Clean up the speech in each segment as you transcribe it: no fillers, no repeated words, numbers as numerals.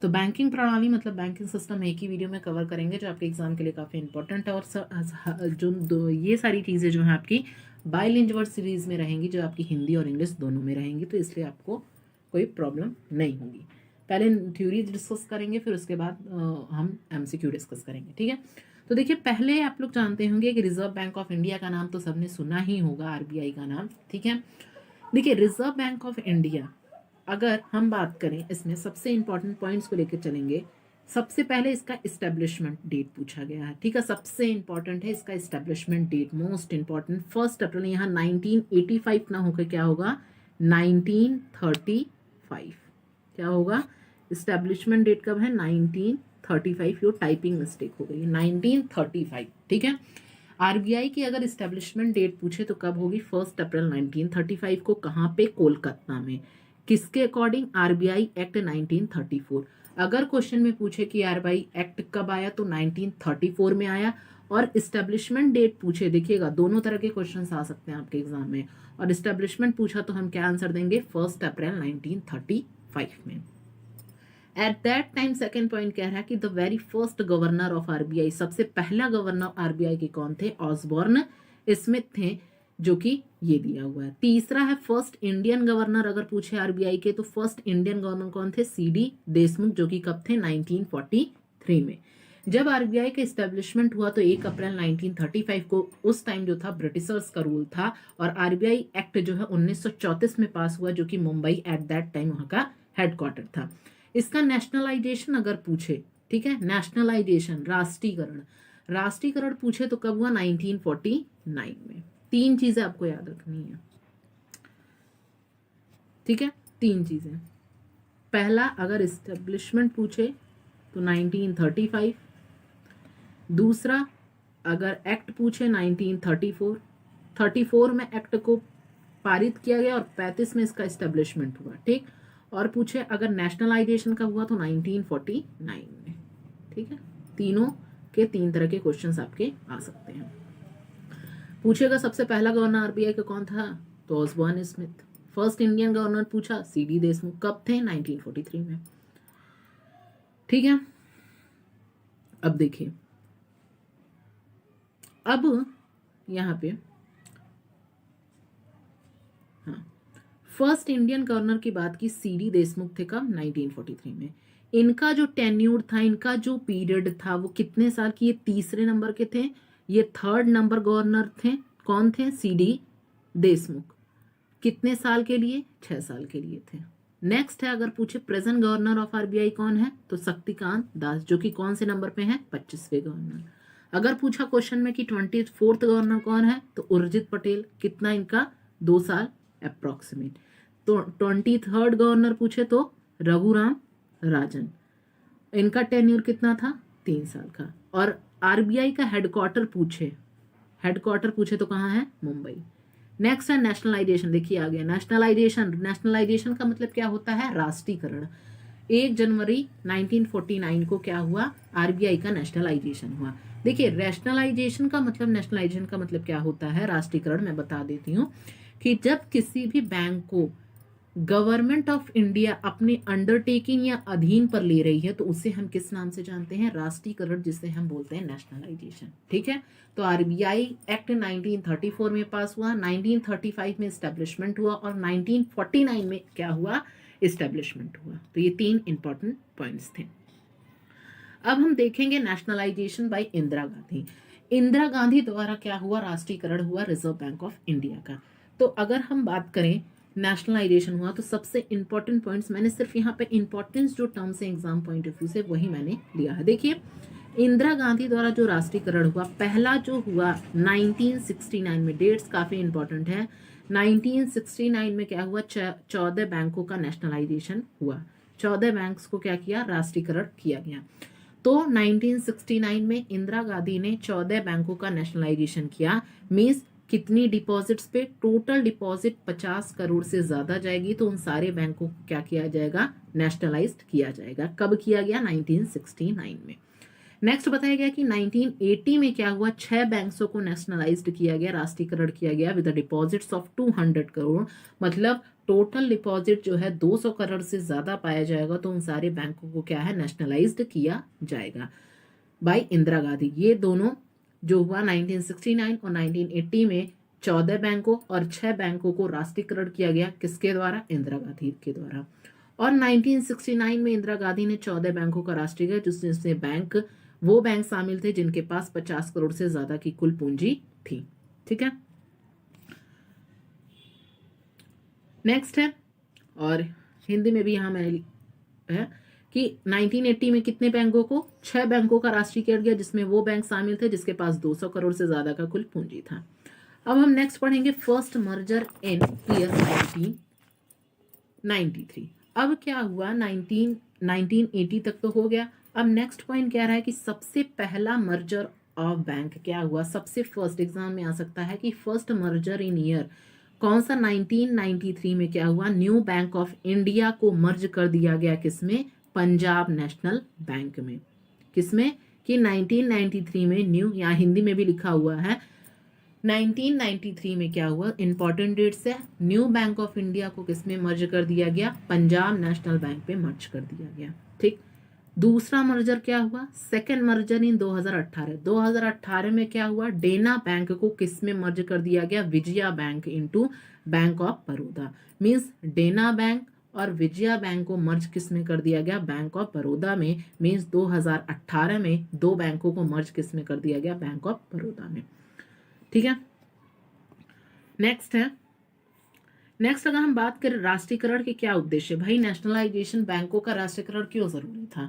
तो बैंकिंग प्रणाली मतलब बैंकिंग सिस्टम एक ही वीडियो में कवर करेंगे, जो आपके एग्जाम के लिए काफ़ी इंपॉर्टेंट है। और जो ये सारी चीज़ें जो है आपकी बाइलिंगुअल सीरीज में रहेंगी, जो आपकी हिंदी और इंग्लिश दोनों में रहेंगी, तो इसलिए आपको कोई प्रॉब्लम नहीं होगी। पहले थ्योरी डिस्कस करेंगे, फिर उसके बाद हम एमसीक्यू डिस्कस करेंगे, ठीक है। तो देखिए, पहले आप लोग जानते होंगे कि रिजर्व बैंक ऑफ इंडिया का नाम तो सबने सुना ही होगा, आरबीआई का नाम, ठीक है। देखिए, रिजर्व बैंक ऑफ इंडिया अगर हम बात करें, इसमें सबसे इंपॉर्टेंट पॉइंट्स को लेकर चलेंगे। सबसे पहले इसका इस्टेब्लिशमेंट डेट पूछा गया है, ठीक है। सबसे इंपॉर्टेंट है इसका इस्टेब्लिशमेंट डेट, मोस्ट इंपॉर्टेंट। 1 अप्रैल, यहाँ 1985 ना होकर क्या होगा, 1935। क्या होगा, इस्टेब्लिशमेंट डेट कब है, 1935। यो टाइपिंग मिस्टेक हो गई, 1935, ठीक है। आरबीआई की अगर इस्टेब्लिशमेंट डेट पूछे तो कब होगी, 1 अप्रैल 1935 को। कहाँ पे, कोलकाता में। किसके अकॉर्डिंग, आरबीआई एक्ट 1934। अगर क्वेश्चन में पूछे कि आरबीआई एक्ट कब आया, तो 1934 में आया। और इस्टेब्लिशमेंट डेट पूछे, देखिएगा दोनों तरह के क्वेश्चंस आ सकते हैं आपके एग्जाम में। और इस्टेब्लिशमेंट पूछा तो हम क्या आंसर देंगे, 1 अप्रैल 1935 में। At that time, second point कह रहा है कि the very first governor of RBI, सबसे पहला गवर्नर आरबीआई के कौन थे, ऑसबॉर्न स्मिथ थे, जो कि ये दिया हुआ है। तीसरा है फर्स्ट इंडियन गवर्नर, अगर पूछे आरबीआई के तो फर्स्ट इंडियन गवर्नर कौन थे, सीडी देशमुख, जो कि कब थे, 1943 में। जब आरबीआई का इस्टेब्लिशमेंट हुआ तो 1 अप्रैल 1935 को, उस टाइम जो था ब्रिटिशर्स का रूल था। और आरबीआई एक्ट जो है 1934 में पास हुआ, जो कि मुंबई एट दैट टाइम वहां का हेडक्वार्टर था। इसका नेशनलाइजेशन अगर पूछे, ठीक है, नेशनलाइजेशन, राष्ट्रीयकरण, राष्ट्रीयकरण पूछे तो कब हुआ, 1949 में। तीन चीजें आपको याद रखनी है, ठीक है, तीन चीजें। पहला, अगर इस्टेब्लिशमेंट पूछे तो 1935। दूसरा, अगर एक्ट पूछे 1934, 34 में एक्ट को पारित किया गया और 35 में इसका इस्टेब्लिशमेंट हुआ, ठीक। और पूछे अगर नेशनलाइजेशन का हुआ तो 1949 में, ठीक है। तीनों के तीन तरह के क्वेश्चंस आपके आ सकते हैं। पूछेगा सबसे पहला गवर्नर आरबीआई का कौन था, तो Osborne Smith. First Indian governor पूछा, सीडी देशमुख, कब थे, 1943 में, ठीक है। अब देखिए, अब यहां पे फर्स्ट इंडियन गवर्नर की बात की, सीडी देशमुख थे, कब, 1943 में। इनका जो टेन्यूर था, इनका जो पीरियड था, वो कितने साल की, ये तीसरे नंबर के थे, ये थर्ड नंबर गवर्नर थे। कौन थे, सीडी देशमुख। कितने साल के लिए, 6 साल के लिए थे। नेक्स्ट है, अगर पूछे प्रेजेंट गवर्नर ऑफ आरबीआई कौन है, तो शक्तिकांत दास, जो कि कौन से नंबर पे है, 25वें गवर्नर। अगर पूछा क्वेश्चन में कि 24th गवर्नर कौन है, तो उर्जित पटेल, कितना इनका, 2 साल अप्रोक्सीमेट। तो 23rd गवर्नर पूछे तो रघुराम राजन, इनका टेन्यूर कितना था, 3 साल का। और आरबीआई का हेडक्वार्टर पूछे तो कहाँ है, मुंबई। नेक्स्ट है नेशनलाइजेशन, देखिए आ गया नेशनलाइजेशन। नेशनलाइजेशन का मतलब क्या होता है, राष्ट्रीयकरण। 1 जनवरी 1949 को क्या हुआ, आरबीआई का नेशनलाइजेशन हुआ। देखिए, नेशनलाइजेशन का मतलब क्या होता है, राष्ट्रीयकरण। मैं बता देती हूँ कि जब किसी भी बैंक को गवर्नमेंट ऑफ इंडिया अपने अंडरटेकिंग या अधीन पर ले रही है, तो उसे हम किस नाम से जानते हैं, राष्ट्रीयकरण, जिसे हम बोलते हैं नेशनलाइजेशन, ठीक है। तो आरबीआई एक्ट 1934 में पास हुआ, 1935 में इस्टेब्लिशमेंट हुआ, और 1949 में क्या हुआ, इस्टेब्लिशमेंट हुआ। तो ये 3 इंपॉर्टेंट पॉइंट्स थे। अब हम देखेंगे नेशनलाइजेशन बाय इंदिरा गांधी। इंदिरा गांधी द्वारा क्या हुआ, राष्ट्रीयकरण हुआ रिजर्व बैंक ऑफ इंडिया का। तो अगर हम बात करें नेशनलाइजेशन हुआ, तो सबसे इंपॉर्टेंट पॉइंट्स, मैंने सिर्फ यहाँ पे इंपॉर्टेंस जो टर्म्स है एग्जाम पॉइंट ऑफ व्यू से, वही मैंने लिया है। देखिए, इंदिरा गांधी द्वारा जो राष्ट्रीयकरण हुआ, पहला जो हुआ 1969 में, डेट्स काफी इंपॉर्टेंट है। 1969 में क्या हुआ, 14 बैंकों का नेशनलाइजेशन हुआ। 14 बैंक्स को क्या किया, राष्ट्रीयकरण किया गया। तो 1969 में इंदिरा गांधी ने 14 बैंकों का नेशनलाइजेशन किया। मींस कितनी डिपॉजिट्स पे, टोटल डिपॉजिट 50 करोड़ से ज्यादा जाएगी तो उन सारे बैंकों को क्या किया जाएगा, नेशनलाइज्ड किया जाएगा। कब किया गया, 1969 में। नेक्स्ट बताया गया कि 1980 में क्या हुआ, 6 बैंकों को नेशनलाइज्ड किया गया, राष्ट्रीयकरण किया गया विद डिपॉजिट्स ऑफ 200 करोड़। मतलब टोटल डिपॉजिट जो है 200 करोड़ से ज़्यादा पाया जाएगा तो उन सारे बैंकों को क्या है, नेशनलाइज्ड किया जाएगा बाय इंदिरा गांधी। ये दोनों जो हुआ 1969 और 1980 में 14 बैंकों और 6 बैंकों को राष्ट्रीयकरण किया गया, किसके द्वारा, इंदिरा गांधी के द्वारा। और 1969 में इंदिरा गांधी ने 14 बैंकों का राष्ट्रीयकरण, जिसमें बैंक वो बैंक शामिल थे जिनके पास 50 करोड़ से ज्यादा की कुल पूंजी थी। ठीक है, नेक्स्ट है, और हिंदी में भी यहाँ मैंने है कि 1980 में कितने बैंकों को, 6 बैंकों का राष्ट्रीयकरण किया जिसमें वो बैंक शामिल थे जिसके पास 200 करोड़ से ज्यादा का कुल पूंजी था। अब हम नेक्स्ट पढ़ेंगे फर्स्ट मर्जर इन ईयर 1993। अब क्या हुआ, 1980 तक तो हो गया। अब नेक्स्ट पॉइंट क्या रहा है कि सबसे पहला मर्जर ऑफ बैंक क्या हुआ, सबसे फर्स्ट एग्जाम में आ सकता है कि फर्स्ट मर्जर इन ईयर कौन सा, 1993 में क्या हुआ, न्यू बैंक ऑफ इंडिया को मर्ज कर दिया गया, किसमें, पंजाब नेशनल बैंक में। किसमें, कि 1993 में न्यू, यहाँ हिंदी में भी लिखा हुआ है 1993 में क्या हुआ, इंपॉर्टेंट डेट्स है, न्यू बैंक ऑफ इंडिया को किसमें मर्ज कर दिया गया, पंजाब नेशनल बैंक पे मर्ज कर दिया गया। ठीक, दूसरा मर्जर क्या हुआ, सेकेंड मर्जर इन 2018 में क्या हुआ, डेना बैंक को किसमें मर्ज कर दिया गया, Vijaya bank into bank of Baroda. Means Dena bank और विजया बैंक को मर्ज किसमें कर दिया गया, बैंक ऑफ बड़ौदा में। मींस 2018 में दो बैंकों को मर्ज किसमें कर दिया गया, बैंक ऑफ बड़ौदा में। ठीक है, नेक्स्ट है, नेक्स्ट अगर हम बात करें राष्ट्रीयकरण के क्या उद्देश्य, भाई नेशनलाइजेशन, बैंकों का राष्ट्रीयकरण क्यों जरूरी था।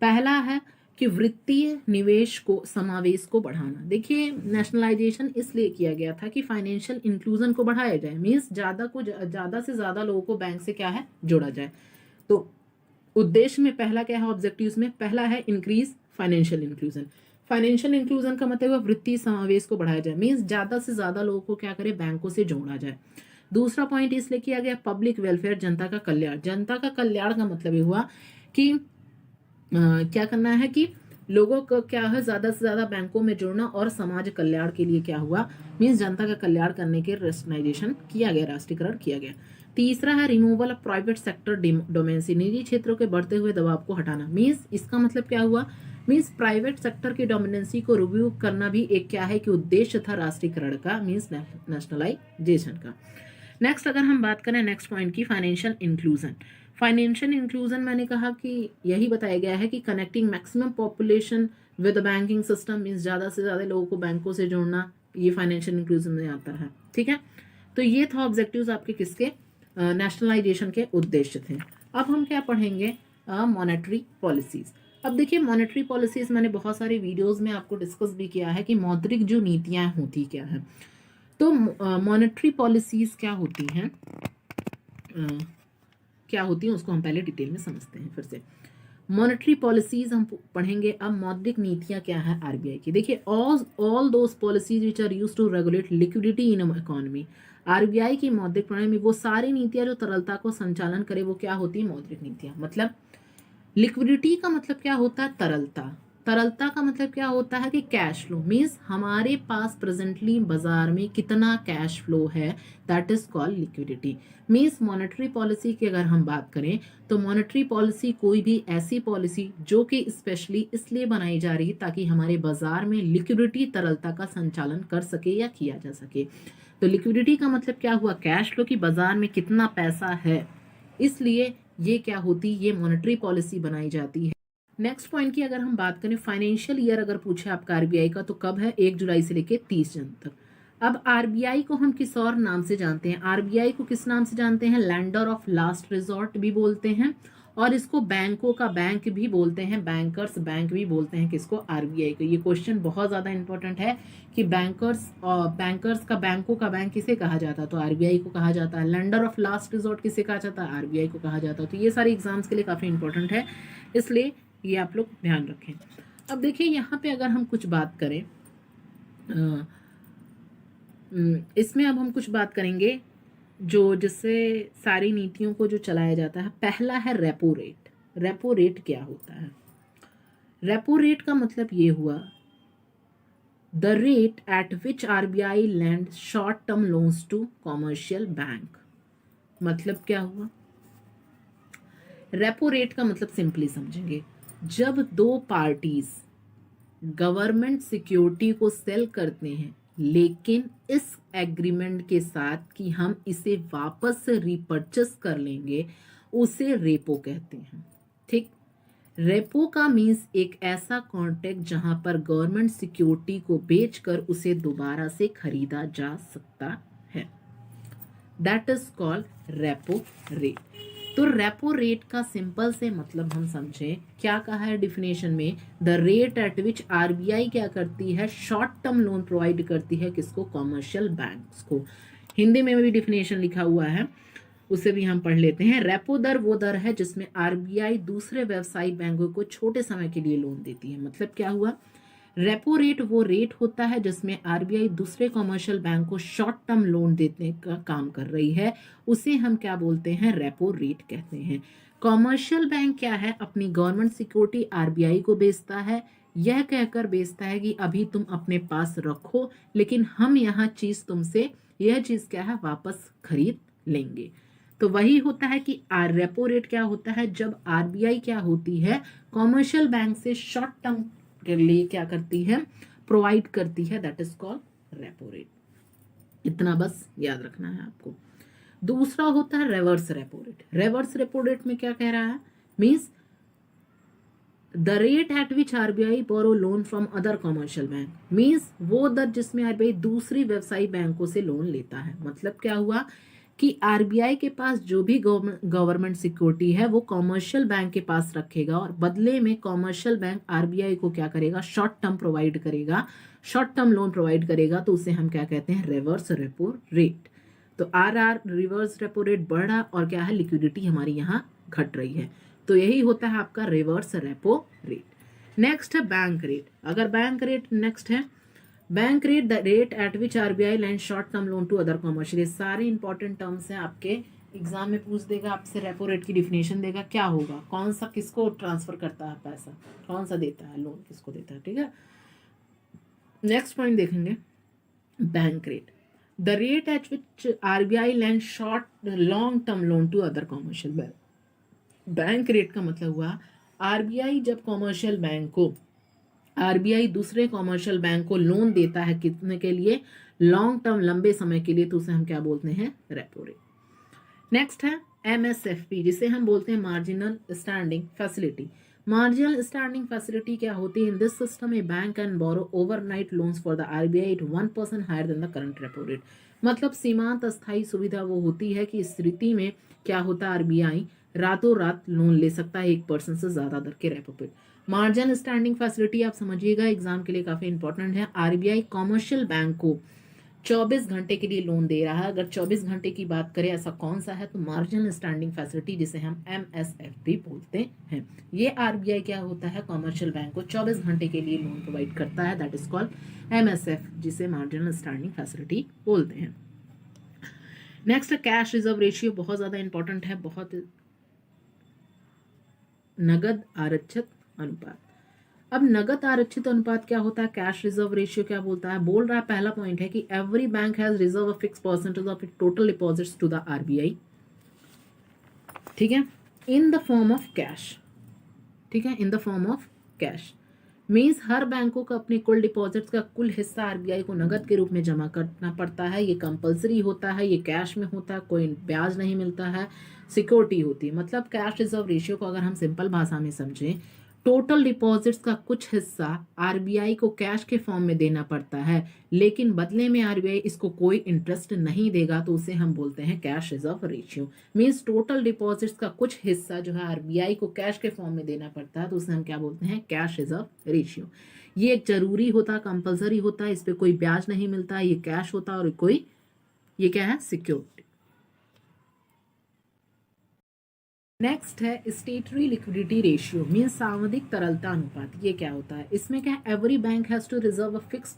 पहला है कि वित्तीय निवेश को, समावेश को बढ़ाना। देखिए नेशनलाइजेशन इसलिए किया गया था कि फाइनेंशियल इंक्लूजन को बढ़ाया जाए, मींस ज्यादा से ज्यादा लोगों को बैंक से क्या है, जोड़ा जाए। तो उद्देश्य में पहला क्या है, ऑब्जेक्टिव्स में पहला है increase financial inclusion. Financial inclusion का मतलब वित्तीय समावेश को बढ़ाया जाए, मींस ज्यादा से ज्यादा लोगों को क्या करे, बैंकों से जोड़ा जाए। दूसरा पॉइंट इसलिए किया गया पब्लिक वेलफेयर, जनता का कल्याण। जनता का कल्याण का मतलब ये हुआ कि क्या करना है कि लोगों को क्या है, ज्यादा से ज्यादा बैंकों में जुड़ना और समाज कल्याण के लिए क्या हुआ, मींस जनता का कल्याण करने के रेशनलाइजेशन किया गया, राष्ट्रीयकरण किया गया। तीसरा है removal of private sector dormancy, निजी क्षेत्रों के बढ़ते हुए दबाव को हटाना। मींस इसका मतलब क्या हुआ, मींस प्राइवेट सेक्टर की डोमिनेंसी को रिव्यू करना भी एक क्या है कि उद्देश्य था राष्ट्रीयकरण का, मींस नेशनलाइजेशन का। नेक्स्ट अगर हम बात करें नेक्स्ट पॉइंट की, फाइनेंशियल इंक्लूजन। फाइनेंशियल इंक्लूजन मैंने कहा कि यही बताया गया है कि connecting maximum population with banking system, means ज्यादा से ज्यादा लोगों को बैंकों से जोड़ना, ये फाइनेंशियल इंक्लूजन में आता है। ठीक है, तो ये था ऑब्जेक्टिव्स आपके किसके, नेशनलाइजेशन के उद्देश्य थे। अब हम क्या पढ़ेंगे, मॉनेटरी पॉलिसीज। अब देखिए मॉनेटरी पॉलिसीज मैंने बहुत सारे वीडियोस में आपको डिस्कस भी किया है कि मौद्रिक जो नीतियां होती क्या है। तो मॉनेटरी पॉलिसीज क्या होती हैं, क्या होती हैं उसको हम पहले डिटेल में समझते हैं। फिर से मॉनेटरी पॉलिसीज हम पढ़ेंगे। अब मौद्रिक नीतियां क्या है आरबीआई की, देखिए all those policies which are used to regulate liquidity in economy. RBI की मौद्रिक प्रणाली में वो सारी नीतियां जो तरलता को संचालन करे वो क्या होती है, मौद्रिक नीतियां। मतलब लिक्विडिटी का मतलब क्या होता है, तरलता। तरलता का मतलब क्या होता है कि कैश फ्लो, मींस हमारे पास प्रेजेंटली बाजार में कितना कैश फ्लो है, that is called liquidity. Means monetary policy की अगर हम बात करें तो मॉनेटरी पॉलिसी कोई भी ऐसी पॉलिसी जो कि स्पेशली इसलिए बनाई जा रही ताकि हमारे बाजार में लिक्विडिटी, तरलता का संचालन कर सके या किया जा सके। तो लिक्विडिटी का मतलब क्या हुआ, कैश फ्लो, की बाजार में कितना पैसा है, इसलिए ये क्या होती, ये मॉनेटरी पॉलिसी बनाई जाती है। नेक्स्ट पॉइंट की अगर हम बात करें, फाइनेंशियल ईयर अगर पूछे आपका आरबीआई का तो कब है, 1 जुलाई से लेके 30 जून तक। अब आरबीआई को हम किस और नाम से जानते हैं, आरबीआई को किस नाम से जानते हैं, लैंडर ऑफ लास्ट रिजॉर्ट भी बोलते हैं, और इसको बैंकों का बैंक भी बोलते हैं, बैंकर्स बैंक भी बोलते हैं किसको, आरबीआई को। ये क्वेश्चन बहुत ज्यादा इंपॉर्टेंट है कि बैंकर्स का, बैंकों का बैंक किसे कहा जाता है, तो आरबीआई को कहा जाता है। लैंडर ऑफ लास्ट रिजॉर्ट किसे कहा जाता है, आरबीआई को कहा जाता है। तो ये सारे एग्जाम्स के लिए काफी इंपॉर्टेंट है, इसलिए ये आप लोग ध्यान रखें। अब देखिए यहाँ पे अगर हम कुछ बात करें, इसमें अब हम कुछ बात करेंगे जो जिससे सारी नीतियों को जो चलाया जाता है। पहला है रेपो रेट। रेपो रेट क्या होता है, रेपो रेट का मतलब ये हुआ the rate at which RBI land short term loans to commercial bank. मतलब क्या हुआ? रेपो रेट का मतलब सिंपली समझेंगे, जब दो पार्टीज गवर्नमेंट सिक्योरिटी को सेल करते हैं लेकिन इस एग्रीमेंट के साथ कि हम इसे वापस से रिपर्चेस कर लेंगे, उसे रेपो कहते हैं। ठीक, रेपो का मीन्स एक ऐसा कॉन्ट्रैक्ट जहां पर गवर्नमेंट सिक्योरिटी को बेचकर उसे दोबारा से खरीदा जा सकता है, that is called repo rate. तो रेपो रेट का सिंपल से मतलब हम समझें, क्या कहा है डिफिनेशन में, the rate at which RBI क्या करती है, शॉर्ट टर्म लोन प्रोवाइड करती है, किसको, कॉमर्शियल बैंक्स को। हिंदी में भी डिफिनेशन लिखा हुआ है, उसे भी हम पढ़ लेते हैं। रेपो दर वो दर है जिसमें आरबीआई दूसरे व्यवसायिक बैंकों को छोटे समय के लिए लोन देती है। मतलब क्या हुआ, रेपो रेट वो रेट होता है जिसमें आरबीआई दूसरे कमर्शियल बैंक को शॉर्ट टर्म लोन देने का काम कर रही है, उसे हम क्या बोलते हैं, रेपो रेट कहते हैं। कमर्शियल बैंक क्या है, अपनी गवर्नमेंट सिक्योरिटी आरबीआई को बेचता है, यह कहकर बेचता है कि अभी तुम अपने पास रखो लेकिन हम यहाँ चीज तुमसे, यह चीज क्या है, वापस खरीद लेंगे। तो वही होता है कि रेपो रेट क्या होता है, जब आरबीआई क्या होती है, कमर्शियल बैंक से शॉर्ट टर्म के लिए क्या करती है, प्रोवाइड करती है, that is called repo rate. इतना बस याद रखना है आपको। दूसरा होता है reverse repo rate. Reverse repo rate में क्या कह रहा है, means the rate at which RBI borrow loan from other commercial bank, means वो दर जिसमें आरबीआई दूसरी व्यवसायी बैंकों से लोन लेता है। मतलब क्या हुआ कि आरबीआई के पास जो भी गवर्नमेंट सिक्योरिटी है वो कॉमर्शियल बैंक के पास रखेगा और बदले में कॉमर्शियल बैंक आरबीआई को क्या करेगा, शॉर्ट टर्म प्रोवाइड करेगा, शॉर्ट टर्म लोन प्रोवाइड करेगा, तो उसे हम क्या कहते हैं, रिवर्स रेपो रेट। तो आर रिवर्स रेपो रेट बढ़ रहा और क्या है, लिक्विडिटी हमारी यहाँ घट रही है, तो यही होता है आपका रिवर्स रेपो रेट। नेक्स्ट है बैंक रेट। अगर बैंक रेट नेक्स्ट है, bank rate the rate at which RBI land short term loan to other commercial. ये सारे इंपॉर्टेंट टर्म्स हैं, आपके एग्जाम में पूछ देगा आपसे, रेपो रेट की डिफिनेशन देगा, क्या होगा, कौन सा किसको ट्रांसफर करता है पैसा, कौन सा देता है लोन, किसको देता है। ठीक है, नेक्स्ट पॉइंट देखेंगे, bank rate the rate at which RBI land short long term loan to other commercial bank. Bank rate का मतलब हुआ, आरबीआई जब कॉमर्शियल बैंक को, आरबीआई दूसरे कॉमर्शियल बैंक को लोन देता है, कितने के लिए, लॉन्ग टर्म, लंबे समय के लिए, तो उसे हम क्या बोलते हैं, रेपो रेट। नेक्स्ट है एमएसएफपी, जिसे हम बोलते हैं marginal standing facility. Marginal standing facility क्या होती है, in this system a bank can borrow overnight loans for the RBI at 1% higher than the current repo rate. मतलब सीमांत अस्थायी सुविधा वो होती है कि इस स्थिति में क्या होता है, आरबीआई रातों रात लोन ले सकता है 1% से ज्यादा दर के रेपो पे। मार्जिनल स्टैंडिंग फैसिलिटी आप समझिएगा, एग्जाम के लिए काफी इंपॉर्टेंट है। आरबीआई कॉमर्शियल बैंक को 24 घंटे के लिए लोन दे रहा है। अगर 24 घंटे की बात करें, ऐसा कौन सा है, तो मार्जिनल स्टैंडिंग फैसिलिटी, जिसे हम एमएसएफपी बोलते हैं। ये आरबीआई क्या होता है, कॉमर्शियल बैंक को 24 घंटे के लिए लोन प्रोवाइड करता है, दैट इज कॉल्ड एमएसएफ, जिसे मार्जिनल स्टैंडिंग फैसिलिटी बोलते हैं। नेक्स्ट कैश रिजर्व रेशियो, बहुत ज्यादा इंपॉर्टेंट है, बहुत नगद आरक्षित अनुपात। अब नगद आरक्षित अनुपात क्या होता है, कैश रिजर्व रेशियो क्या बोलता है, बोल रहा है, पहला पॉइंट है कि every bank has reserve a fix percentage of it total deposits to the RBI, ठीक है, in the form of cash. ठीक है, in the form of cash means हर बैंकों को अपने कुल डिपॉजिट्स का कुल हिस्सा आरबीआई को नगद के रूप में जमा करना पड़ता है। ये कंपलसरी होता है, ये कैश में होता है, कोई ब्याज नहीं मिलता है, सिक्योरिटी होती है। मतलब कैश रिजर्व रेशियो को अगर हम सिंपल भाषा में समझें, टोटल डिपॉजिट्स का कुछ हिस्सा आरबीआई को कैश के फॉर्म में देना पड़ता है, लेकिन बदले में आरबीआई इसको कोई इंटरेस्ट नहीं देगा, तो उसे हम बोलते हैं cash reserve ratio. Means total deposits का कुछ हिस्सा जो है आरबीआई को कैश के फॉर्म में देना पड़ता है, तो उसे हम क्या बोलते हैं, कैश रिजर्व रेशियो। ये एक जरूरी होता है, कंपल्सरी होता है, इस पर कोई ब्याज नहीं मिलता है, ये कैश होता है और कोई, ये क्या है, सिक्योरिटी। नेक्स्ट है स्टेटरी लिक्विडिटी रेशियो, मीन सावधिक तरलता अनुपात। ये क्या होता है, इसमें क्या है, every bank has to reserve a fix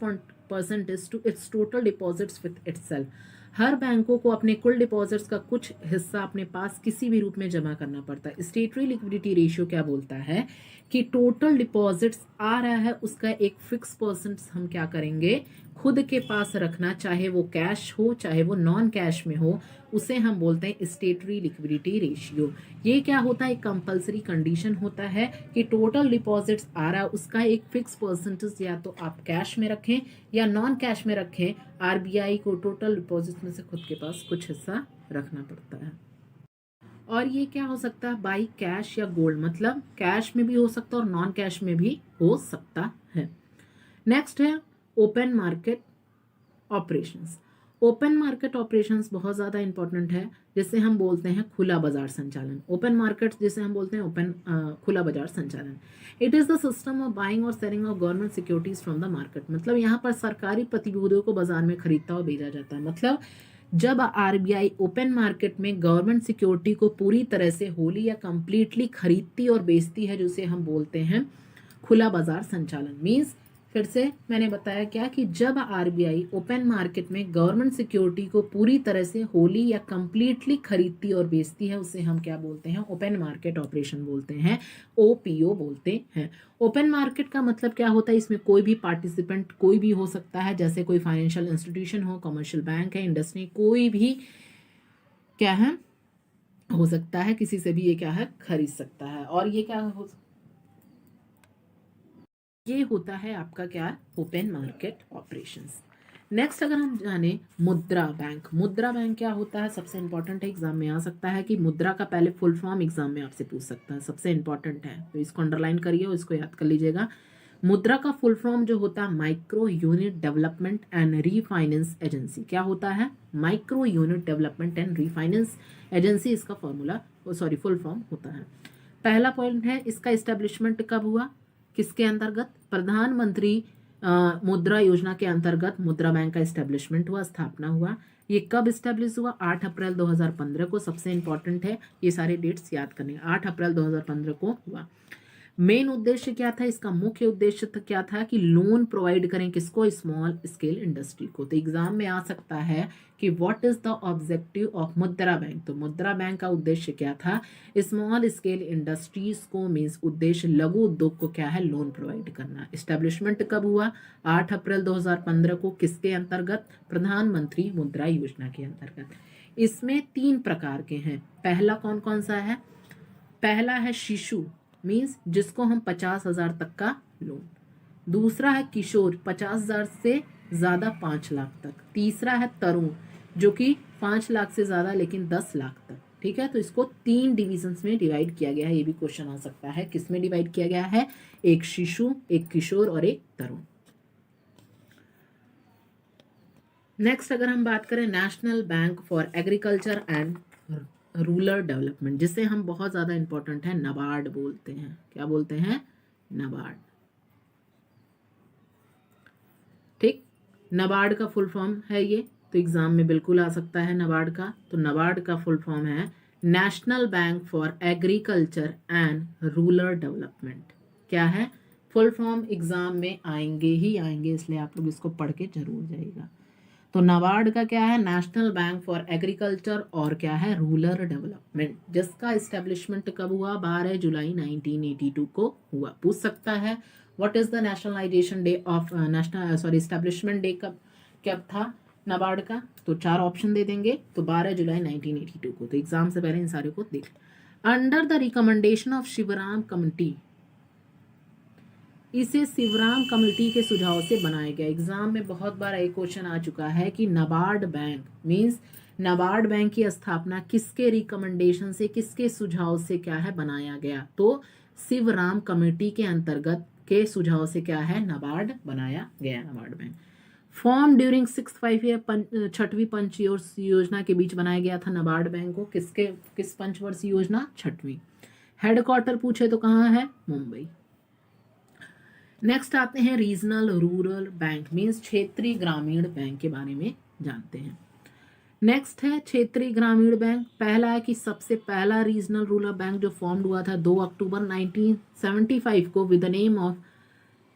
percentage to its total deposits with itself. हर बैंकों को अपने कुल डिपॉजिट्स का कुछ हिस्सा अपने पास किसी भी रूप में जमा करना पड़ता है। स्टेटरी लिक्विडिटी रेशियो क्या बोलता है कि टोटल डिपॉजिट्स आ रहा है, उसका एक फिक्स परसेंट हम क्या करेंगे, खुद के पास रखना, चाहे वो कैश हो चाहे वो नॉन कैश में हो, उसे हम बोलते हैं स्टेटरी लिक्विडिटी रेशियो। ये क्या होता है, एक कंपलसरी कंडीशन होता है कि टोटल डिपॉजिट्स आ रहा है उसका एक फिक्स परसेंटेज या तो आप कैश में रखें या नॉन कैश में रखें। आरबीआई को टोटल डिपॉजिट्स में से खुद के पास कुछ हिस्सा रखना पड़ता है। और ये क्या हो सकता है, बाई कैश या गोल्ड, मतलब कैश में भी हो सकता है और नॉन कैश में भी हो सकता है। नेक्स्ट है open market operations. Open market operations बहुत ज़्यादा इंपॉर्टेंट है, जिसे हम बोलते हैं खुला बाजार संचालन। ओपन मार्केट जिसे हम बोलते हैं ओपन खुला बाजार संचालन। It is the system of buying और selling of government securities from the market. मतलब यहाँ पर सरकारी प्रतिभूतियों को बाजार में खरीदता और बेचा जाता है। मतलब जब आरबीआई ओपन मार्केट में गवर्नमेंट सिक्योरिटी को पूरी तरह से होली या कंप्लीटली खरीदती और बेचती है, जिसे हम बोलते हैं खुला बाजार संचालन। मीन्स फिर से मैंने बताया क्या कि जब आरबीआई ओपन मार्केट में गवर्नमेंट सिक्योरिटी को पूरी तरह से होली या कंप्लीटली खरीदती और बेचती है, उसे हम क्या बोलते हैं, ओपन मार्केट ऑपरेशन बोलते हैं, ओपीओ बोलते हैं। ओपन मार्केट का मतलब क्या होता है, इसमें कोई भी पार्टिसिपेंट कोई भी हो सकता है, जैसे कोई फाइनेंशियल इंस्टीट्यूशन हो, कमर्शियल बैंक है, इंडस्ट्री, कोई भी क्या है हो सकता है, किसी से भी ये क्या है खरीद सकता है। और ये क्या हो, ये होता है आपका क्या, ओपन मार्केट ऑपरेशंस। नेक्स्ट अगर हम जाने मुद्रा बैंक। मुद्रा बैंक क्या होता है, सबसे इंपॉर्टेंट है, एग्जाम में आ सकता है कि मुद्रा का पहले फुल फॉर्म एग्जाम में आपसे पूछ सकता है, सबसे इंपॉर्टेंट है, तो इसको अंडरलाइन करिए और इसको याद कर लीजिएगा। मुद्रा का फुल फॉर्म जो होता है micro unit development and refinance agency. क्या होता है, micro unit development and refinance agency, इसका फॉर्मूला फुल फॉर्म होता है। पहला पॉइंट है, इसका इस्टेब्लिशमेंट कब हुआ, किसके अंतर्गत, प्रधानमंत्री मुद्रा योजना के अंतर्गत मुद्रा बैंक का इस्टेब्लिशमेंट हुआ, स्थापना हुआ। ये कब इस्टेब्लिश हुआ, 8 अप्रैल 2015 को। सबसे इंपॉर्टेंट है ये सारे डेट्स याद करने, 8 अप्रैल 2015 को हुआ। मेन उद्देश्य क्या था, इसका मुख्य उद्देश्य क्या था कि लोन प्रोवाइड करें, किसको, स्मॉल स्केल इंडस्ट्री को। तो एग्जाम में आ सकता है कि what is the objective of मुद्रा बैंक। तो मुद्रा बैंक का उद्देश्य क्या था, स्मॉल स्केल इंडस्ट्रीज को, मीन्स उद्देश्य लघु उद्योग को क्या है, लोन प्रोवाइड करना। एस्टेब्लिशमेंट कब हुआ, 8 अप्रैल 2015 को, किसके अंतर्गत, प्रधानमंत्री मुद्रा योजना के अंतर्गत। इसमें 3 प्रकार के हैं। पहला कौन कौन सा है, पहला है शिशु, मीन्स जिसको हम 50,000 तक का लोन। दूसरा है किशोर, 50,000 से ज़्यादा 5 लाख तक। तीसरा है तरुण, जो कि 5 लाख से ज़्यादा लेकिन 10 लाख तक। ठीक है, तो इसको 3 डिविजन्स में डिवाइड किया गया है। ये भी क्वेश्चन आ सकता है, किस में डिवाइड किया गया है, एक शिशु, एक किशोर और एक तरुण। नेक्स्ट अगर हम बात करें national bank for agriculture and rural development, जिसे हम बहुत ज़्यादा इंपॉर्टेंट है, नाबार्ड बोलते हैं। क्या बोलते हैं, नाबार्ड। ठीक, नाबार्ड का फुल फॉर्म है ये, तो एग्जाम में बिल्कुल आ सकता है नाबार्ड का। तो नाबार्ड का फुल फॉर्म है national bank for agriculture and rural development. क्या है, फुल फॉर्म एग्जाम में आएंगे ही आएंगे, इसलिए आप लोग इसको पढ़ के जरूर जाइएगा। तो नाबार्ड का क्या है, नेशनल बैंक फॉर एग्रीकल्चर और क्या है, रूरल डेवलपमेंट, जिसका इस्टेब्लिशमेंट कब हुआ, 12 जुलाई 1982 को हुआ। पूछ सकता है what is the nationalisation day of establishment day कब था नाबार्ड का, तो 4 ऑप्शन दे देंगे। तो 12 जुलाई 1982 को। तो एग्जाम से पहले इन सारे को देख। Under the recommendation of Shivaram committee, इसे शिवराम कमेटी के सुझाव से बनाया गया। एग्जाम में बहुत बार एक क्वेश्चन आ चुका है कि NABARD bank, means NABARD bank की स्थापना किसके रिकमेंडेशन से, किसके सुझाव से क्या है बनाया गया, तो शिवराम कमेटी के अंतर्गत के सुझाव से क्या है नाबार्ड बनाया गया। NABARD bank form during 6th 5-year 6वीं पंचवर्षीय योजना के बीच बनाया गया था नाबार्ड बैंक को। किस पंचवर्षीय योजना, 6वीं। हेडक्वार्टर पूछे तो कहाँ है, मुंबई। नेक्स्ट आते हैं रीजनल रूरल बैंक, मीन्स क्षेत्रीय ग्रामीण बैंक के बारे में जानते हैं। नेक्स्ट है क्षेत्रीय ग्रामीण बैंक। पहला है कि सबसे पहला रीजनल रूरल बैंक जो फॉर्म्ड हुआ था 2 अक्टूबर 1975 को विद द नेम ऑफ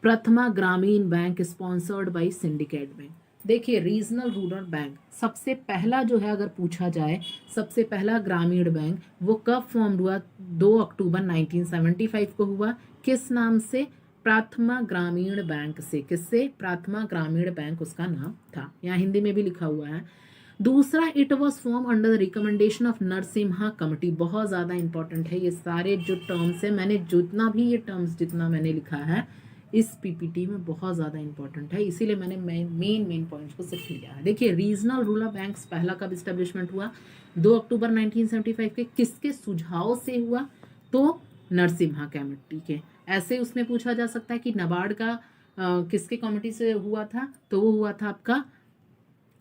प्रथमा ग्रामीण bank, sponsored by syndicate bank. देखिए रीजनल रूरल बैंक सबसे पहला जो है, अगर पूछा जाए सबसे पहला ग्रामीण बैंक वो कब फॉर्म्ड हुआ, 2 अक्टूबर 1975 को हुआ। किस नाम से, प्राथमा ग्रामीण बैंक से। किससे? प्राथमा ग्रामीण बैंक उसका नाम था, यहाँ हिंदी में भी लिखा हुआ है। दूसरा, it was form under the recommendation of Narasimha committee. बहुत ज़्यादा इंपॉर्टेंट है ये सारे जो टर्म्स है, मैंने जितना भी ये टर्म्स जितना मैंने लिखा है इस पीपीटी में बहुत ज़्यादा इंपॉर्टेंट है, इसीलिए मैंने मेन पॉइंट्स को सिर्फ लिया है। देखिए, रीजनल रूरल बैंक्स पहला कब इस्टेब्लिशमेंट हुआ? 2 अक्टूबर 1975 के। किसके सुझाव से हुआ? तो नरसिम्हा कमेटी के। ऐसे उसमें पूछा जा सकता है कि नाबार्ड का किसके कमेटी से हुआ था? तो वो हुआ था आपका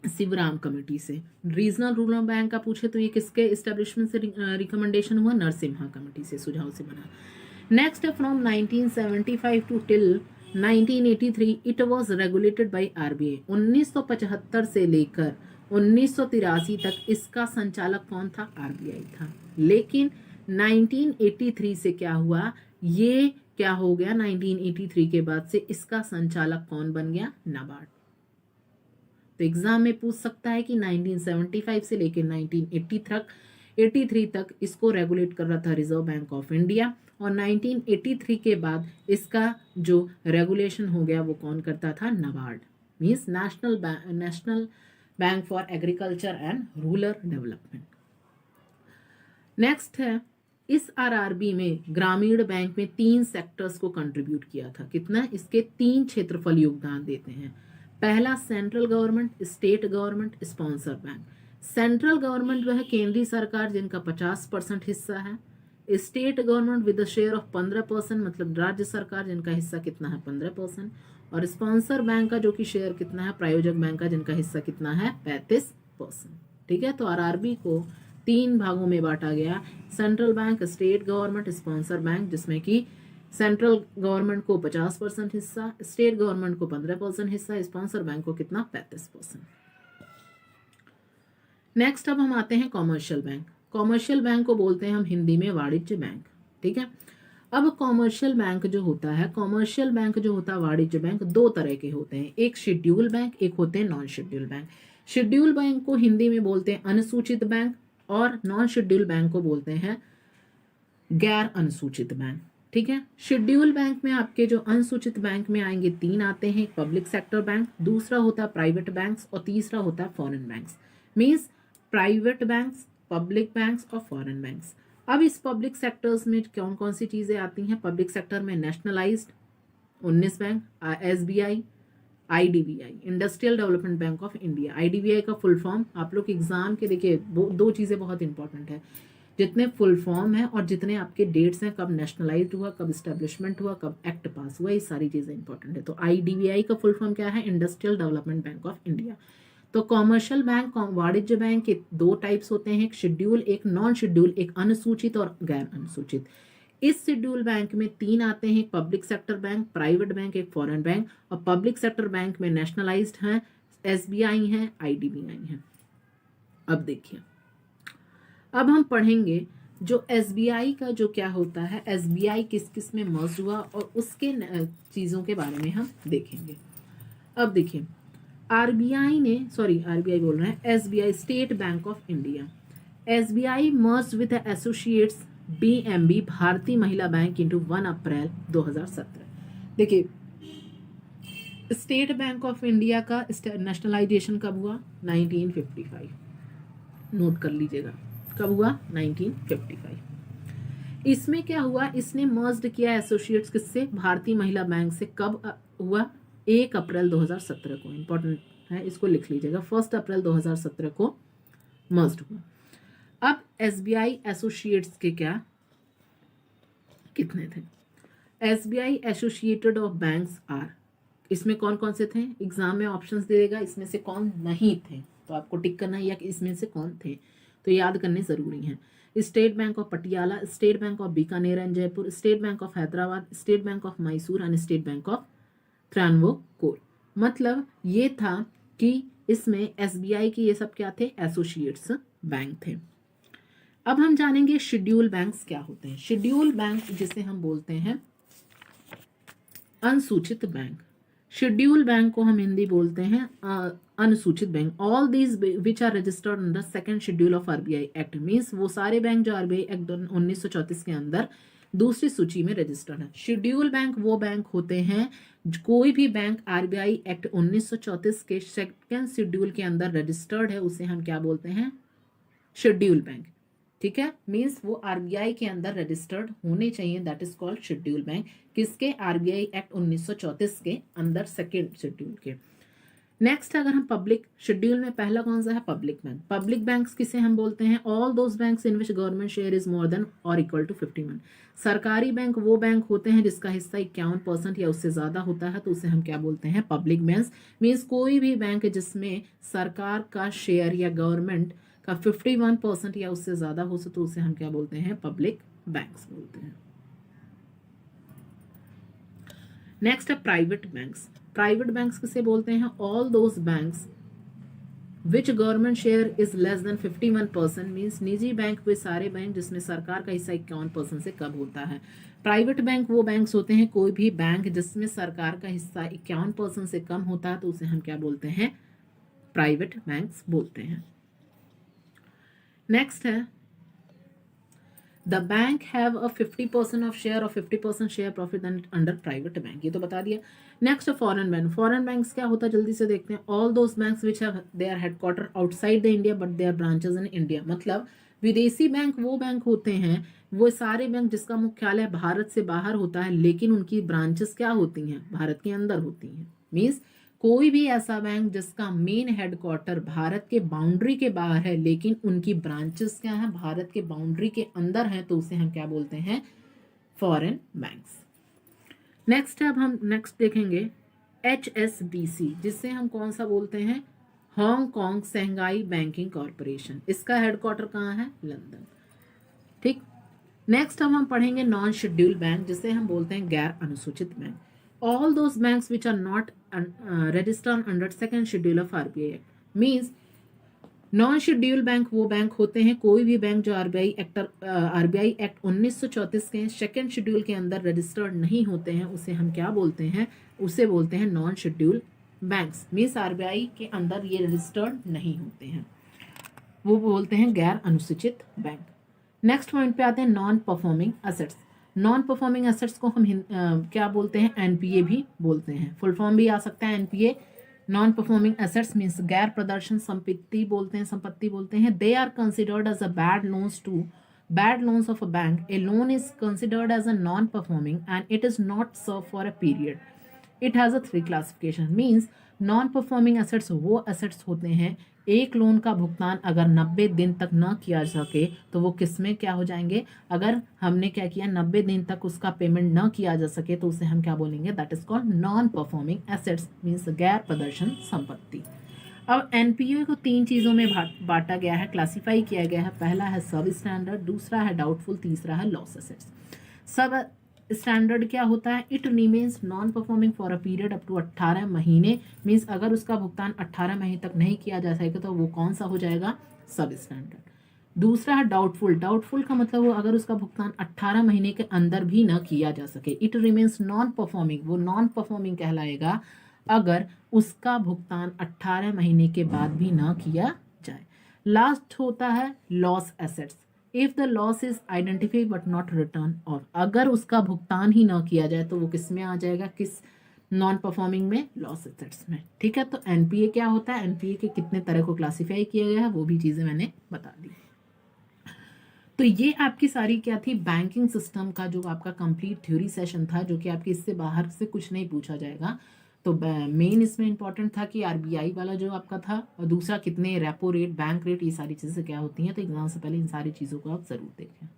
शिवराम कमेटी से। रीजनल रूरल बैंक का पूछे तो ये किसके इस्टेब्लिशमेंट से रिकमेंडेशन हुआ? नरसिम्हा कमेटी से, सुझाव से बना। Next, from 1975 to till 1983 it was regulated by RBI. 1975 से लेकर 1983 तक इसका संचालक कौन था? आरबीआई था। लेकिन 1983 से क्या हुआ? ये क्या हो गया? 1983 के बाद से इसका संचालक कौन बन गया? नाबार्ड। तो एग्जाम में पूछ सकता है कि 1975 से लेकर 1983 तक इसको रेगुलेट कर रहा था रिजर्व बैंक ऑफ इंडिया, और 1983 के बाद इसका जो रेगुलेशन हो गया वो कौन करता था? NABARD, means national bank for agriculture and rural development. Next है, इस आरआरबी में ग्रामीण बैंक में 3 सेक्टर्स को कंट्रीब्यूट किया था। कितना? इसके 3 क्षेत्रफल योगदान देते हैं। पहला, central government, state government, sponsor bank. Central government वह केंद्रीय सरकार जिनका 50% हिस्सा है। State government with share of 15%, मतलब राज्य सरकार जिनका हिस्सा कितना है? 15%। और स्पॉन्सर बैंक का जो कि शेयर कितना है? प्रायोजक बैंक का जिनका हिस्सा कितना है? 35%। ठीक है, तो आरआरबी को 3 भागों में बांटा गया। Central bank, state government, sponsor bank, जिसमें कि सेंट्रल गवर्नमेंट को 50% हिस्सा, स्टेट गवर्नमेंट को 15% हिस्सा, स्पॉन्सर बैंक को कितना? 35%। नेक्स्ट, अब हम आते हैं कॉमर्शियल बैंक। कॉमर्शियल बैंक को बोलते हैं हम हिंदी में वाणिज्य बैंक। ठीक है, अब कॉमर्शियल बैंक जो होता है, कॉमर्शियल बैंक जो होता है वाणिज्य बैंक, 2 तरह के होते हैं। एक शेड्यूल बैंक, एक होते हैं non schedule bank. Schedule bank को हिंदी में बोलते हैं अनुसूचित बैंक, और नॉन शेड्यूल बैंक को बोलते हैं गैर अनुसूचित बैंक। ठीक है, शेड्यूल बैंक में आपके जो अनुसूचित बैंक में आएंगे 3 आते हैं। पब्लिक सेक्टर बैंक, दूसरा होता है प्राइवेट बैंक्स, और तीसरा होता है foreign banks. Means private banks, public banks और फॉरेन बैंक्स। अब इस पब्लिक सेक्टर्स में कौन कौन सी चीजें आती हैं? पब्लिक सेक्टर में nationalised 19 bank, SBI, IDBI, industrial development bank of India. IDBI का फुल फॉर्म आप लोग एग्जाम के देखिए, 2 चीजें बहुत इंपॉर्टेंट है, जितने फुल फॉर्म है और जितने आपके डेट्स हैं, कब नेशनलाइज्ड हुआ, कब इस्टेब्लिशमेंट हुआ, कब एक्ट पास हुआ, ये सारी चीजें इंपॉर्टेंट है। तो आईडीबीआई का फुल फॉर्म क्या है? Industrial development bank of India. तो कॉमर्शियल बैंक, वाणिज्य बैंक के 2 टाइप्स होते हैं, एक शेड्यूल, एक नॉन शेड्यूल, एक अनुसूचित और गैर अनुसूचित। इस शेड्यूल बैंक में 3 आते हैं, public sector bank, private bank, एक फॉरेन बैंक। और पब्लिक सेक्टर बैंक में नेशनलाइज्ड हैं, एसबीआई हैं, आईडीबीआई हैं। अब देखिए, अब हम पढ़ेंगे जो एसबीआई का जो क्या होता है, एसबीआई किस किस में मर्ज हुआ और उसके चीज़ों के बारे में हम देखेंगे। अब देखिए, आरबीआई बोल रहे हैं, SBI, state bank of India. SBI merge with associates BMB, भारतीय महिला बैंक, इंटू 1 अप्रैल 2017। देखिए, स्टेट बैंक ऑफ इंडिया का नेशनलाइजेशन कब हुआ? 1955। नोट कर लीजिएगा, कब हुआ? 1955। इसमें क्या हुआ? इसने मर्ज्ड किया एसोसिएट्स किससे? भारतीय महिला बैंक से। कब हुआ? 1 अप्रैल 2017 को। इंपॉर्टेंट है, इसको लिख लीजिएगा, 1 अप्रैल 2017 को मर्ज्ड हुआ। अब एसबीआई एसोसिएट्स के क्या कितने थे? SBI associated of banks are, इसमें कौन कौन से थे? एग्जाम में ऑप्शंस दे देगा, इसमें से कौन नहीं थे, तो आपको टिक करना है या कि इसमें से कौन थे, तो याद करने जरूरी हैं। State bank of Patiala, state bank of Bikaner and Jaipur, state bank of Hyderabad, state bank of Mysore and state bank of Travancore. मतलब ये था कि इसमें एसबीआई के ये सब क्या थे? एसोसिएट्स बैंक थे। अब हम जानेंगे शेड्यूल बैंक्स क्या होते हैं। शेड्यूल बैंक जिसे हम बोलते हैं अनुसूचित बैंक। शेड्यूल बैंक को हम हिंदी बोलते हैं अनुसूचित बैंक। All these which are registered under 2nd schedule of RBI act, means वो सारे बैंक जो आरबीआई एक्ट 1934 के अंदर दूसरी सूची में रजिस्टर्ड है। शेड्यूल बैंक वो बैंक होते हैं, कोई भी बैंक आरबीआई एक्ट 1934 के सेकंड शेड्यूल के अंदर रजिस्टर्ड है, उसे हम क्या बोलते हैं, शेड्यूल बैंक। ठीक है, मींस वो आरबीआई के अंदर रजिस्टर्ड होने चाहिए, that is called schedule bank. किसके, आरबीआई एक्ट 1934 के अंदर सेकंड शेड्यूल के। नेक्स्ट अगर हम पब्लिक शेड्यूल में पहला कौन सा है, पब्लिक बैंक। पब्लिक बैंक्स किसे हम बोलते हैं, all those banks in which government share is more than और इक्वल टू 51। सरकारी बैंक वो बैंक होते हैं जिसका हिस्सा 51% या उससे ज्यादा होता है, तो उसे हम क्या बोलते हैं, पब्लिक बैंक्स। मीन्स कोई भी बैंक जिसमें सरकार का शेयर या गवर्नमेंट का 51% या उससे ज्यादा हो तो उसे हम क्या बोलते हैं, पब्लिक बैंक्स बोलते हैं। नेक्स्ट है प्राइवेट बैंक्स। प्राइवेट बैंक्स किसे बोलते हैं, all those banks which government share is less than 51%, means निजी बैंक वे सारे बैंक जिसमें सरकार का हिस्सा 51% से कम होता है। प्राइवेट बैंक वो बैंक्स होते हैं, कोई भी बैंक जिसमें सरकार का हिस्सा 51% से कम होता है, तो उसे हम क्या बोलते हैं, प्राइवेट बैंक्स बोलते हैं। नेक्स्ट है the bank have a 50% of share और 50% share profit under private bank, ये तो बता दिया। Next foreign bank. Foreign banks क्या होता है, जल्दी से देखते हैं। All those banks which have their headquarter outside the India but their branches in India, मतलब विदेशी बैंक वो बैंक होते हैं, वो सारे बैंक जिसका मुख्यालय भारत से बाहर होता है लेकिन उनकी ब्रांचेस क्या होती हैं, भारत के अंदर होती हैं। मीन्स कोई भी ऐसा बैंक जिसका मेन हेडक्वार्टर भारत के बाउंड्री के बाहर है लेकिन उनकी ब्रांचेस क्या है, भारत के बाउंड्री के अंदर है, तो उसे हम क्या बोलते हैं, फॉरेन बैंक्स। नेक्स्ट अब हम नेक्स्ट देखेंगे HSBC, जिससे हम कौन सा बोलते हैं, हांगकांग शंघाई बैंकिंग कॉरपोरेशन। इसका हेडक्वार्टर कहाँ है, लंदन। ठीक, नेक्स्ट अब हम पढ़ेंगे नॉन शेड्यूल बैंक, जिसे हम बोलते हैं गैर अनुसूचित bank. All those banks which are not registered under second schedule of RBI Act, means non schedule bank वो बैंक होते हैं, कोई भी बैंक जो आरबीआई एक्ट 1934 के सेकंड शेड्यूल के अंदर रजिस्टर्ड नहीं होते हैं, उसे हम क्या बोलते हैं, उसे बोलते हैं non schedule banks. Means RBI के अंदर ये रजिस्टर्ड नहीं होते हैं, वो बोलते हैं गैर अनुसूचित बैंक। नेक्स्ट पॉइंट पे आते हैं non performing assets. Non performing assets को हम क्या बोलते हैं, एनपीए भी बोलते हैं, फुल फॉर्म भी आ सकता है NPA. Non performing assets means गैर प्रदर्शन संपत्ति बोलते हैं, संपत्ति बोलते हैं। They are considered as a bad loans of a bank. A loan is considered as a non performing and it is not serve for a period. It has a 3 classification. Means non performing assets वो assets होते हैं, एक loan का भुगतान अगर 90 दिन तक न किया जा सके तो वो किस में क्या हो जाएंगे, अगर हमने क्या किया 90 दिन तक उसका पेमेंट न किया जा सके तो उसे हम क्या बोलेंगे, that is called non performing assets, means गैर प्रदर्शन संपत्ति। अब एनपीए को 3 चीज़ों में बांटा गया है, क्लासीफाई किया गया है। पहला है सब स्टैंडर्ड, दूसरा है डाउटफुल, तीसरा है लॉस एसेट्स। सब स्टैंडर्ड क्या होता है, it remains non performing for a period up to 18 महीने। मीन्स अगर उसका भुगतान 18 महीने तक नहीं किया जा सकेगा तो वो कौन सा हो जाएगा, सब स्टैंडर्ड। दूसरा है डाउटफुल। डाउटफुल का मतलब वो अगर उसका भुगतान 18 महीने के अंदर भी ना किया जा सके, इट रिमेन्स नॉन परफॉर्मिंग, वो नॉन परफॉर्मिंग कहलाएगा अगर उसका भुगतान 18 महीने के बाद भी ना किया जाए। लास्ट होता है loss assets. If the loss is identify but not return of, अगर उसका भुगतान ही ना किया जाए तो वो किस में आ जाएगा, किस नॉन परफॉर्मिंग में, लॉस एसेट्स में। ठीक है, तो एनपीए क्या होता है, एनपीए के कितने तरह को क्लासिफाई किया गया है वो भी चीजें मैंने बता दी। तो ये आपकी सारी क्या थी, बैंकिंग सिस्टम का जो आपका कंप्लीट थ्योरी सेशन था, जो कि आपके इससे बाहर से कुछ नहीं पूछा जाएगा। तो मेन इसमें इंपॉर्टेंट था कि आरबीआई वाला जो आपका था, और दूसरा कितने रेपो रेट, बैंक रेट, ये सारी चीज़ें क्या होती हैं। तो एग्जाम से पहले इन सारी चीज़ों को आप ज़रूर देखें।